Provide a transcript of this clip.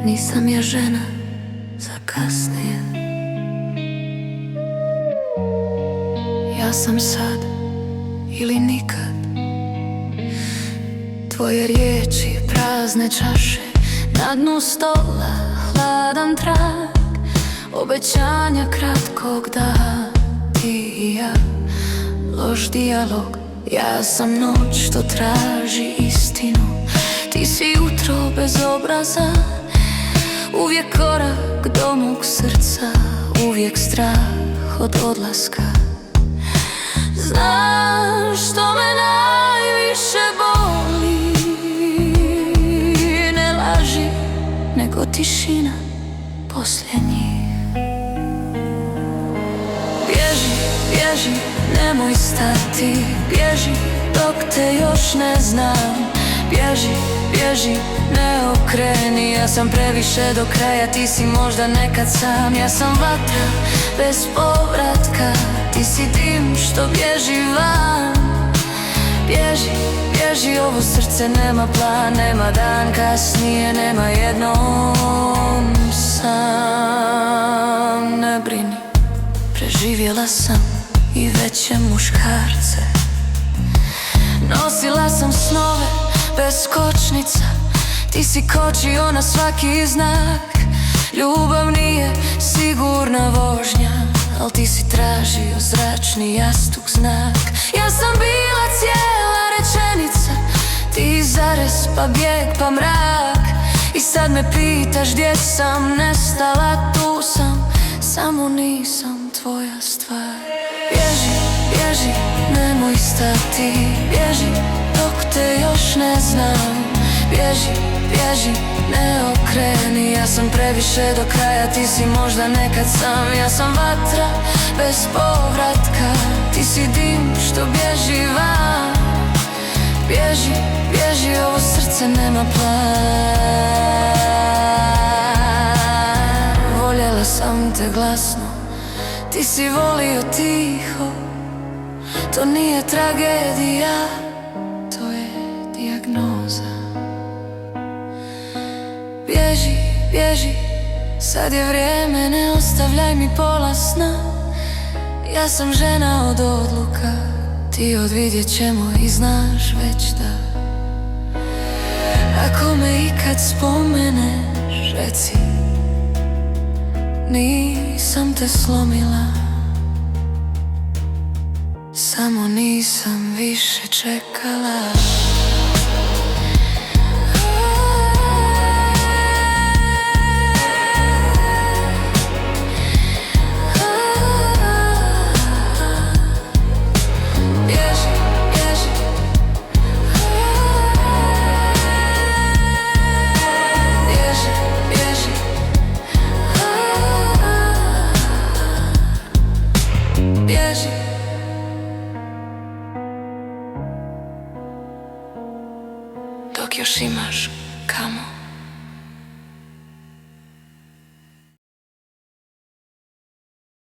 Nisam ja žena za kasnije. Ja sam sad ili nikad. Tvoje riječi prazne čaše, na dnu stola hladan trag obećanja kratkog daha. Ti i ja, loš dijalog. Ja sam noć što traži istinu, ti si jutro bez obraza. Uvijek korak do mog srca, uvijek strah od odlaska. Znaš što me najviše boli? Ne laži, nego tišina poslije njih. Bježi, bježi, nemoj stati. Bježi dok te još ne znam. Bježi, bježi, ne okreni. Ja sam previše do kraja, ti si možda nekad sam. Ja sam vatra bez povratka, ti si dim što bježi van. Bježi, bježi, ovo srce nema plan, nema dan kasnije, nema jednom sam. Ne brini, preživjela sam i veće muškarce. Nosila sam snove bez kočnica, ti si kočio na svaki znak. Ljubav nije sigurna vožnja, al ti si tražio zračni jastuk znak. Ja sam bila cijela rečenica, ti zarez pa bijeg pa mrak. I sad me pitaš gdje sam nestala, tu sam, samo nisam tvoja stvar. Bježi, bježi, nemoj stati. Bježi dok te još ne znam. Bježi, bježi, ne okreni. Ja sam previše do kraja, ti si možda nekad sam. Ja sam vatra bez povratka, ti si dim što bježi van. Bježi, bježi, ovo srce nema plan. Voljela sam te glasno, ti si volio tiho. To nije tragedija, to je dijagnoza. Bježi, bježi, sad je vrijeme, ne ostavljaj mi pola sna. Ja sam žena od odluka, ti od vidjet ćemo i znaš već da. Ako me ikad spomeneš, reci, nisam te slomila, samo nisam više čekala. Bježi, dok još imaš kamo.